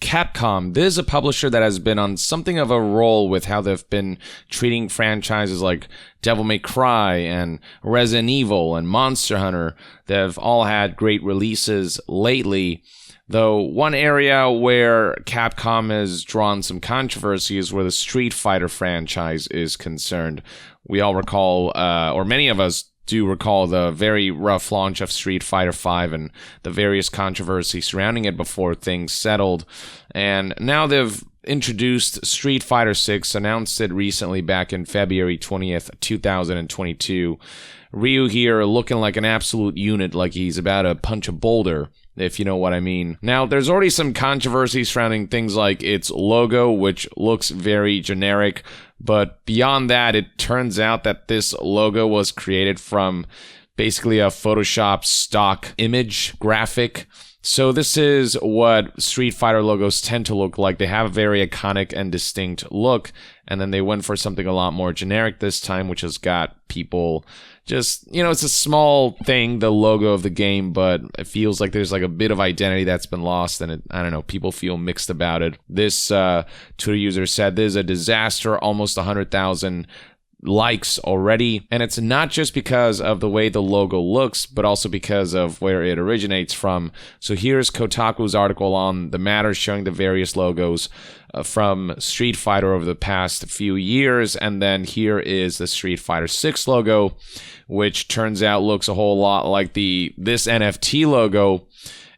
Capcom. This is a publisher that has been on something of a roll with how they've been treating franchises like Devil May Cry and Resident Evil and Monster Hunter. They've all had great releases lately. Though one area where Capcom has drawn some controversy is where the Street Fighter franchise is concerned. We all recall, or many of us do recall, the very rough launch of Street Fighter V and the various controversy surrounding it before things settled. And now they've introduced Street Fighter VI, announced it recently back in February 20th, 2022. Ryu here looking like an absolute unit, like he's about to punch a boulder, if you know what I mean. Now, there's already some controversy surrounding things like its logo, which looks very generic, but beyond that, it turns out that this logo was created from basically a Photoshop stock image graphic. So this is what Street Fighter logos tend to look like. They have a very iconic and distinct look, and then they went for something a lot more generic this time, which has got people just, it's a small thing, the logo of the game, but it feels like there's like a bit of identity that's been lost, and I don't know, people feel mixed about it. This Twitter user said, "This is a disaster, almost 100,000 likes already," and it's not just because of the way the logo looks, but also because of where it originates from. So here's Kotaku's article on the matter, showing the various logos from Street Fighter over the past few years, and then here is the Street Fighter VI logo, which turns out looks a whole lot like this NFT logo,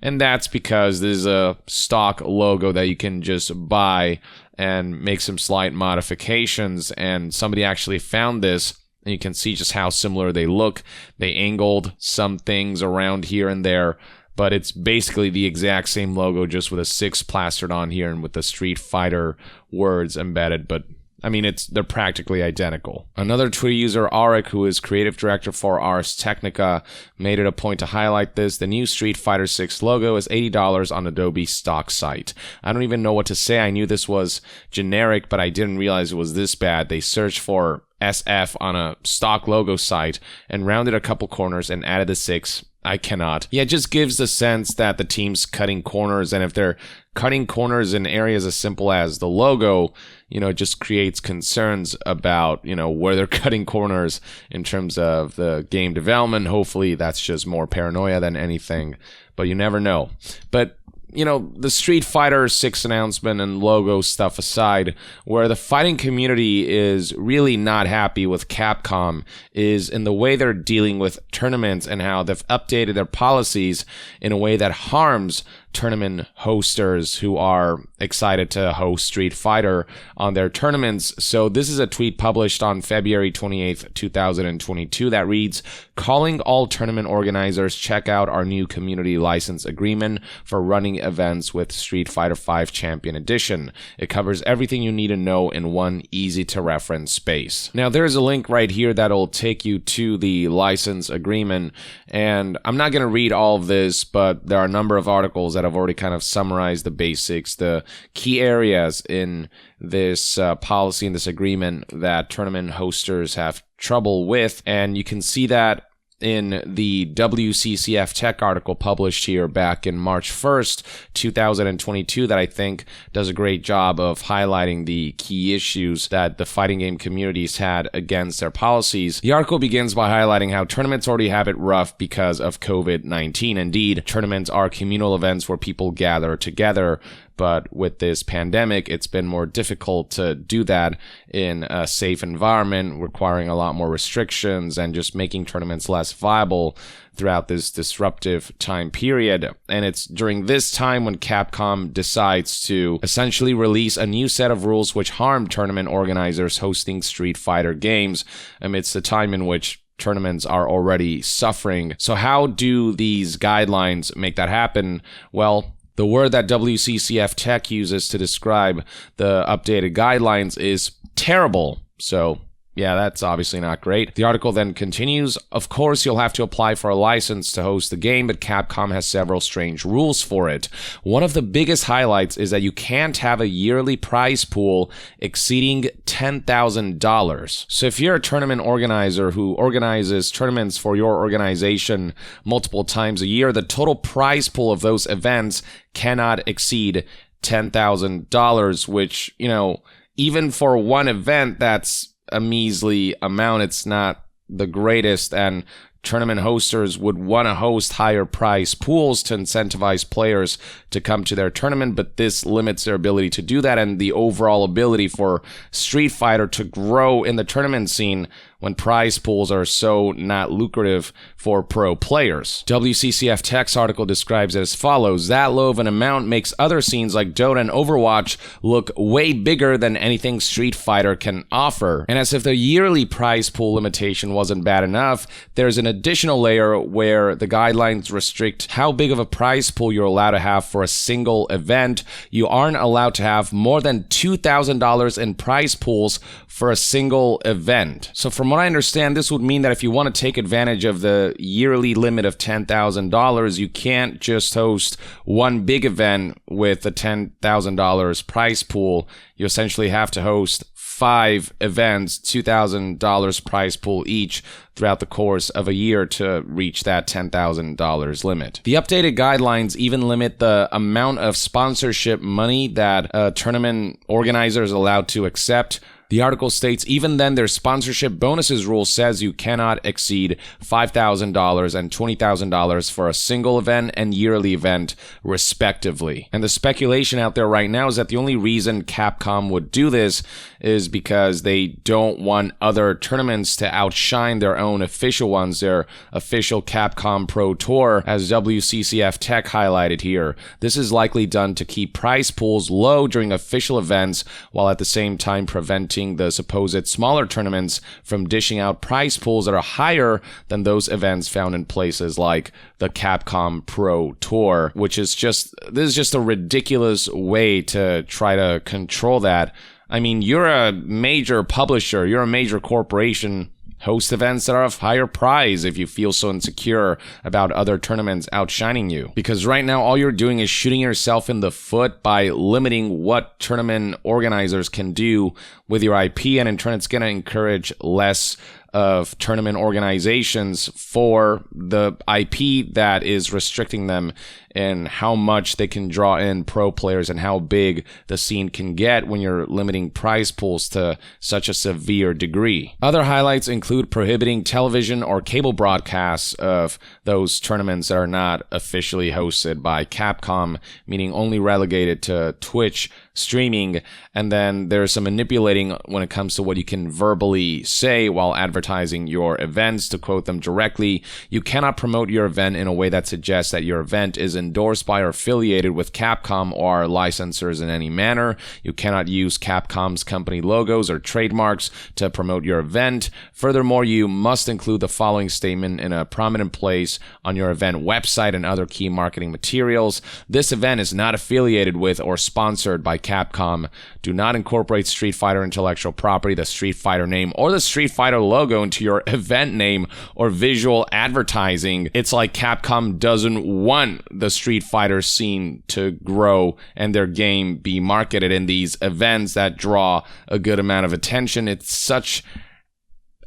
and that's because this is a stock logo that you can just buy and make some slight modifications, and somebody actually found this, and you can see just how similar they look. They angled some things around here and there, but it's basically the exact same logo, just with a 6 plastered on here and with the Street Fighter words embedded, but I mean, they're practically identical. Another Twitter user, Arik, who is creative director for Ars Technica, made it a point to highlight this. The new Street Fighter VI logo is $80 on Adobe stock site. I don't even know what to say. I knew this was generic, but I didn't realize it was this bad. They searched for SF on a stock logo site and rounded a couple corners and added the 6. I cannot. Yeah, it just gives the sense that the team's cutting corners, and if they're cutting corners in areas as simple as the logo, it just creates concerns about, where they're cutting corners in terms of the game development. Hopefully that's just more paranoia than anything, but you never know. But the Street Fighter VI announcement and logo stuff aside, where the fighting community is really not happy with Capcom is in the way they're dealing with tournaments and how they've updated their policies in a way that harms tournament hosters who are excited to host Street Fighter on their tournaments. So this is a tweet published on February 28th, 2022 that reads, "Calling all tournament organizers, check out our new community license agreement for running events with Street Fighter V Champion Edition. It covers everything you need to know in one easy to reference space." Now there's a link right here that'll take you to the license agreement, and I'm not going to read all of this, but there are a number of articles that have already kind of summarized the basics, the key areas in this policy, in this agreement that tournament hosters have trouble with, and you can see that in the WCCF Tech article published here back in March 1st, 2022, that I think does a great job of highlighting the key issues that the fighting game communities had against their policies. The article begins by highlighting how tournaments already have it rough because of COVID-19. Indeed, tournaments are communal events where people gather together, but with this pandemic, it's been more difficult to do that in a safe environment, requiring a lot more restrictions and just making tournaments less viable throughout this disruptive time period. And it's during this time when Capcom decides to essentially release a new set of rules which harm tournament organizers hosting Street Fighter games amidst the time in which tournaments are already suffering. So how do these guidelines make that happen? Well, the word that WCCF Tech uses to describe the updated guidelines is terrible. So yeah, that's obviously not great. The article then continues, "Of course, you'll have to apply for a license to host the game, but Capcom has several strange rules for it. One of the biggest highlights is that you can't have a yearly prize pool exceeding $10,000. So if you're a tournament organizer who organizes tournaments for your organization multiple times a year, the total prize pool of those events cannot exceed $10,000, which, you know, even for one event, that's a measly amount. It's not the greatest, and tournament hosters would want to host higher prize pools to incentivize players to come to their tournament, but this limits their ability to do that and the overall ability for Street Fighter to grow in the tournament scene when prize pools are so not lucrative for pro players. WCCF Tech's article describes it as follows: that low of an amount makes other scenes like Dota and Overwatch look way bigger than anything Street Fighter can offer. And as if the yearly prize pool limitation wasn't bad enough, there's an additional layer where the guidelines restrict how big of a prize pool you're allowed to have for a single event. You aren't allowed to have more than $2,000 in prize pools for a single event. So from what I understand, this would mean that if you want to take advantage of the yearly limit of $10,000, you can't just host one big event with a $10,000 prize pool. You essentially have to host 5 events, $2,000 prize pool each, throughout the course of a year to reach that $10,000 limit. The updated guidelines even limit the amount of sponsorship money that a tournament organizer is allowed to accept. The article states, even then, their sponsorship bonuses rule says you cannot exceed $5,000 and $20,000 for a single event and yearly event, respectively. And the speculation out there right now is that the only reason Capcom would do this is because they don't want other tournaments to outshine their own official ones, their official Capcom Pro Tour, as WCCF Tech highlighted here. This is likely done to keep prize pools low during official events, while at the same time preventing the supposed smaller tournaments from dishing out prize pools that are higher than those events found in places like the Capcom Pro Tour, which is this is just a ridiculous way to try to control that. I mean, you're a major publisher, you're a major corporation. Host events that are of higher prize if you feel so insecure about other tournaments outshining you. Because right now, all you're doing is shooting yourself in the foot by limiting what tournament organizers can do with your IP, and in turn, it's going to encourage less of tournament organizations for the IP that is restricting them in how much they can draw in pro players and how big the scene can get when you're limiting prize pools to such a severe degree. Other highlights include prohibiting television or cable broadcasts of those tournaments that are not officially hosted by Capcom, meaning only relegated to Twitch streaming. And then there's some manipulating when it comes to what you can verbally say while advertising your events. To quote them directly, you cannot promote your event in a way that suggests that your event is endorsed by or affiliated with Capcom or licensors in any manner. You cannot use Capcom's company logos or trademarks to promote your event. Furthermore, you must include the following statement in a prominent place on your event website and other key marketing materials. This event is not affiliated with or sponsored by Capcom. Do not incorporate Street Fighter intellectual property, the Street Fighter name, or the Street Fighter logo into your event name or visual advertising. It's like Capcom doesn't want the Street Fighter scene to grow and their game be marketed in these events that draw a good amount of attention. It's such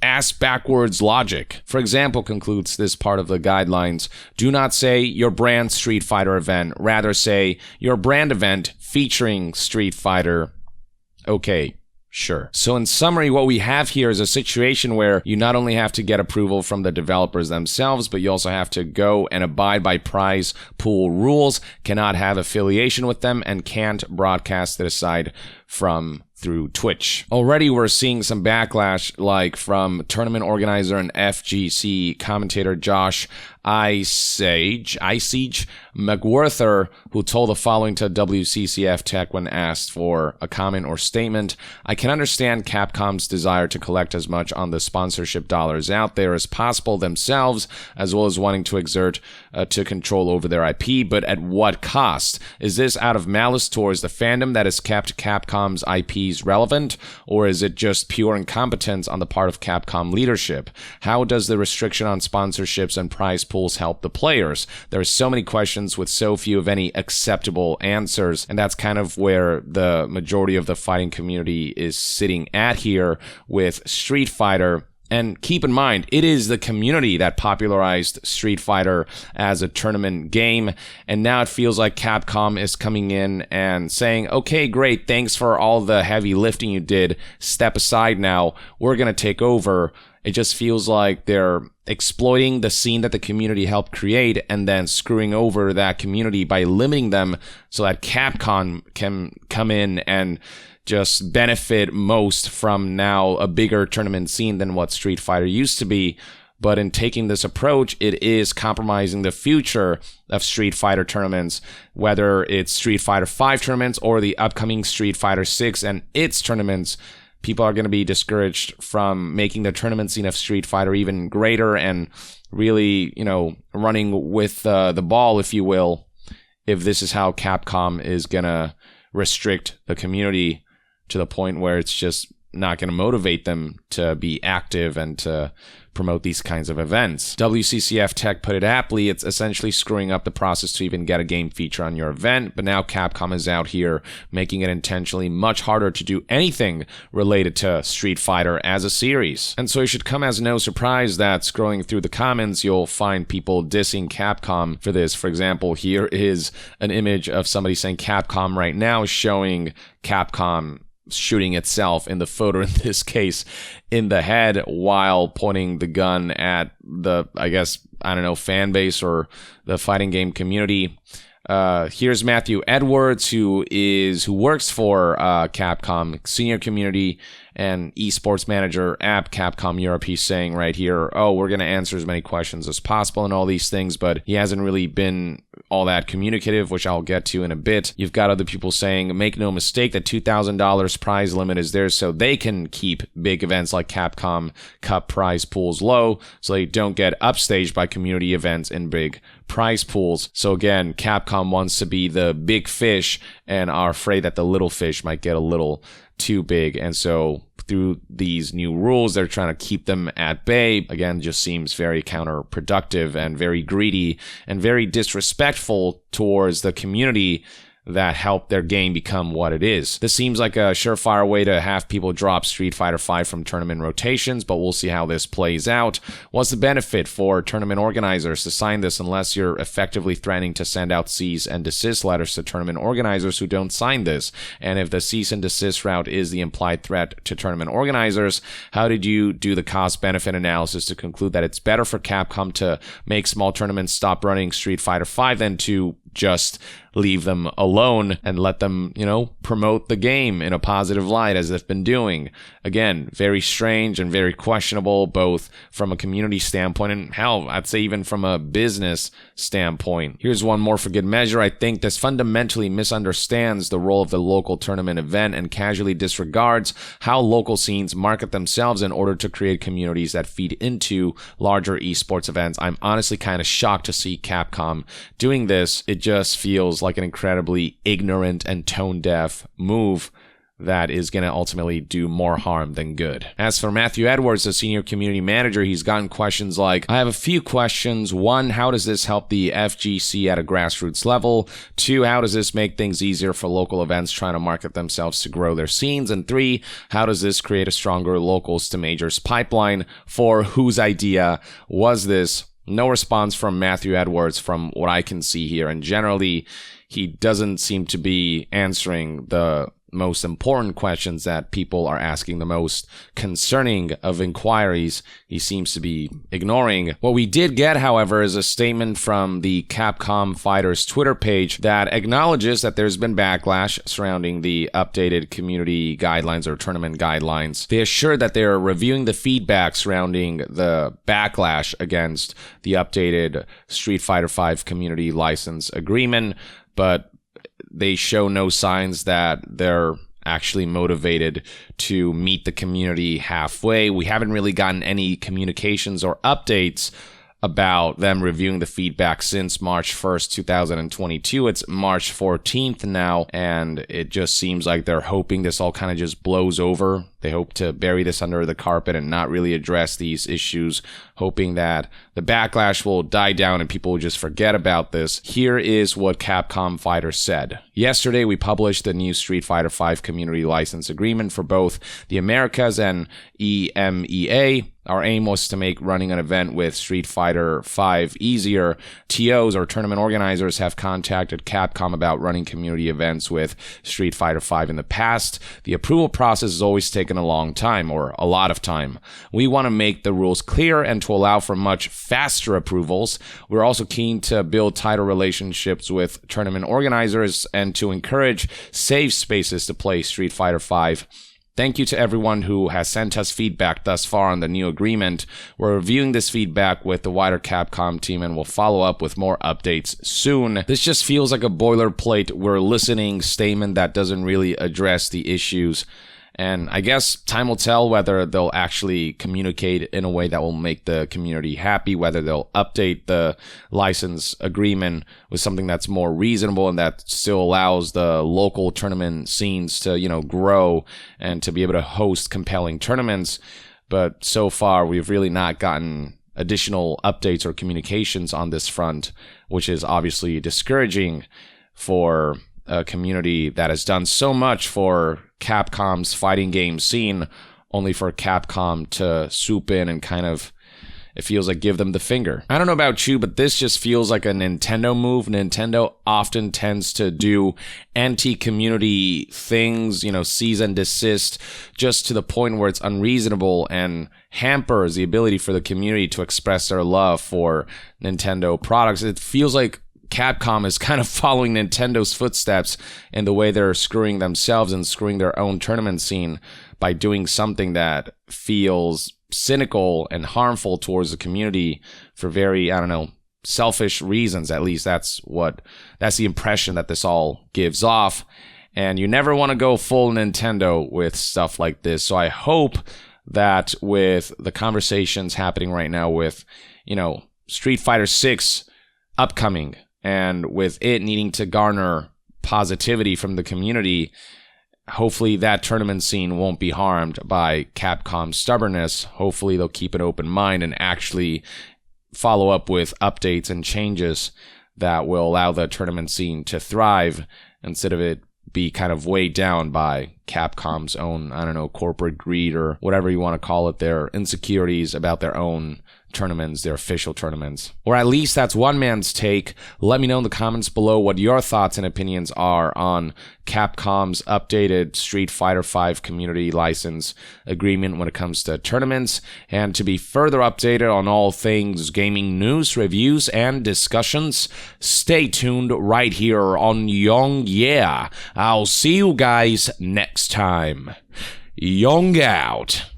ass-backwards logic. For example, concludes this part of the guidelines, do not say your brand Street Fighter event, rather say your brand event featuring Street Fighter. Okay, sure. So in summary, what we have here is a situation where you not only have to get approval from the developers themselves, but you also have to go and abide by prize pool rules, cannot have affiliation with them, and can't broadcast it aside from through Twitch. Already we're seeing some backlash, like from tournament organizer and FGC commentator Josh Isage McWhirter, who told the following to WCCF Tech when asked for a comment or statement. I can understand Capcom's desire to collect as much on the sponsorship dollars out there as possible themselves, as well as wanting to exert to control over their IP, but at what cost? Is this out of malice towards the fandom that has kept Capcom's IPs relevant, or is it just pure incompetence on the part of Capcom leadership? How does the restriction on sponsorships and prize pools help the players? There are so many questions with so few of any acceptable answers, and that's kind of where the majority of the fighting community is sitting at here with Street Fighter. And keep in mind, it is the community that popularized Street Fighter as a tournament game, and now it feels like Capcom is coming in and saying, okay, great, thanks for all the heavy lifting you did, step aside now, we're gonna take over. It just feels like they're exploiting the scene that the community helped create and then screwing over that community by limiting them so that Capcom can come in and just benefit most from now a bigger tournament scene than what Street Fighter used to be. But in taking this approach, it is compromising the future of Street Fighter tournaments, whether it's Street Fighter 5 tournaments or the upcoming Street Fighter 6 and its tournaments. People are going to be discouraged from making the tournament scene of Street Fighter even greater and really, running with the ball, if you will, if this is how Capcom is going to restrict the community to the point where it's just not going to motivate them to be active and to promote these kinds of events. WCCF Tech put it aptly, it's essentially screwing up the process to even get a game feature on your event, but now Capcom is out here making it intentionally much harder to do anything related to Street Fighter as a series. And so it should come as no surprise that scrolling through the comments, you'll find people dissing Capcom for this. For example, here is an image of somebody saying Capcom right now, showing Capcom shooting itself in the photo, in this case, in the head while pointing the gun at the, fan base or the fighting game community. Here's Matthew Edwards, who works for Capcom, senior community and esports manager at Capcom Europe. He's saying right here, we're going to answer as many questions as possible and all these things, but he hasn't really been all that communicative, which I'll get to in a bit. You've got other people saying, make no mistake, the $2,000 prize limit is there so they can keep big events like Capcom Cup prize pools low, so they don't get upstaged by community events in big prize pools. So again, Capcom wants to be the big fish and are afraid that the little fish might get a little too big, and so through these new rules they're trying to keep them at bay. Again, just seems very counterproductive and very greedy and very disrespectful towards the community that helped their game become what it is. This seems like a surefire way to have people drop Street Fighter 5 from tournament rotations, but we'll see how this plays out. What's the benefit for tournament organizers to sign this unless you're effectively threatening to send out cease and desist letters to tournament organizers who don't sign this? And if the cease and desist route is the implied threat to tournament organizers, how did you do the cost-benefit analysis to conclude that it's better for Capcom to make small tournaments stop running Street Fighter 5 than to just leave them alone and let them, promote the game in a positive light as they've been doing? Again, very strange and very questionable, both from a community standpoint and hell, I'd say even from a business standpoint. Here's one more for good measure. I think this fundamentally misunderstands the role of the local tournament event and casually disregards how local scenes market themselves in order to create communities that feed into larger esports events. I'm honestly kind of shocked to see Capcom doing this. It just feels like an incredibly ignorant and tone-deaf move that is going to ultimately do more harm than good. As for Matthew Edwards, the senior community manager, he's gotten questions like, I have a few questions. 1, how does this help the FGC at a grassroots level? 2, how does this make things easier for local events trying to market themselves to grow their scenes? And 3, how does this create a stronger locals to majors pipeline? 4, whose idea was this? No response from Matthew Edwards from what I can see here, and generally he doesn't seem to be answering the most important questions that people are asking, the most concerning of inquiries. He seems to be ignoring. What we did get, however, is a statement from the Capcom Fighters Twitter page that acknowledges that there's been backlash surrounding the updated community guidelines or tournament guidelines. They assured that they're reviewing the feedback surrounding the backlash against the updated Street Fighter V community license agreement, but they show no signs that they're actually motivated to meet the community halfway. We haven't really gotten any communications or updates about them reviewing the feedback since March 1st, 2022. It's March 14th now, and it just seems like they're hoping this all kind of just blows over. They hope to bury this under the carpet and not really address these issues, hoping that the backlash will die down and people will just forget about this. Here is what Capcom Fighter said. Yesterday, we published the new Street Fighter V community license agreement for both the Americas and EMEA. Our aim was to make running an event with Street Fighter V easier. TOs, or tournament organizers, have contacted Capcom about running community events with Street Fighter V in the past. The approval process has always taken a long time, or a lot of time. We want to make the rules clear and to allow for much faster approvals. We're also keen to build tighter relationships with tournament organizers and to encourage safe spaces to play Street Fighter V. Thank you to everyone who has sent us feedback thus far on the new agreement. We're reviewing this feedback with the wider Capcom team and will follow up with more updates soon. This just feels like a boilerplate we're listening statement that doesn't really address the issues. And I guess time will tell whether they'll actually communicate in a way that will make the community happy, whether they'll update the license agreement with something that's more reasonable and that still allows the local tournament scenes to, grow and to be able to host compelling tournaments. But so far, we've really not gotten additional updates or communications on this front, which is obviously discouraging for a community that has done so much for Capcom's fighting game scene, only for Capcom to swoop in and kind of, it feels like, give them the finger. I don't know about you, but this just feels like a Nintendo move. Nintendo often tends to do anti-community things, cease and desist, just to the point where it's unreasonable and hampers the ability for the community to express their love for Nintendo products. It feels like Capcom is kind of following Nintendo's footsteps in the way they're screwing themselves and screwing their own tournament scene by doing something that feels cynical and harmful towards the community for very, selfish reasons. At least that's the impression that this all gives off. And you never want to go full Nintendo with stuff like this. So I hope that with the conversations happening right now with, Street Fighter 6 upcoming, and with it needing to garner positivity from the community, hopefully that tournament scene won't be harmed by Capcom's stubbornness. Hopefully they'll keep an open mind and actually follow up with updates and changes that will allow the tournament scene to thrive instead of it be kind of weighed down by Capcom's own, corporate greed or whatever you want to call it, their insecurities about their own tournaments, their official tournaments. Or at least that's one man's take. Let me know in the comments below what your thoughts and opinions are on Capcom's updated Street Fighter V community license agreement when it comes to tournaments. And to be further updated on all things gaming news, reviews, and discussions, stay tuned right here on Young Yeah. I'll see you guys next time. Young out.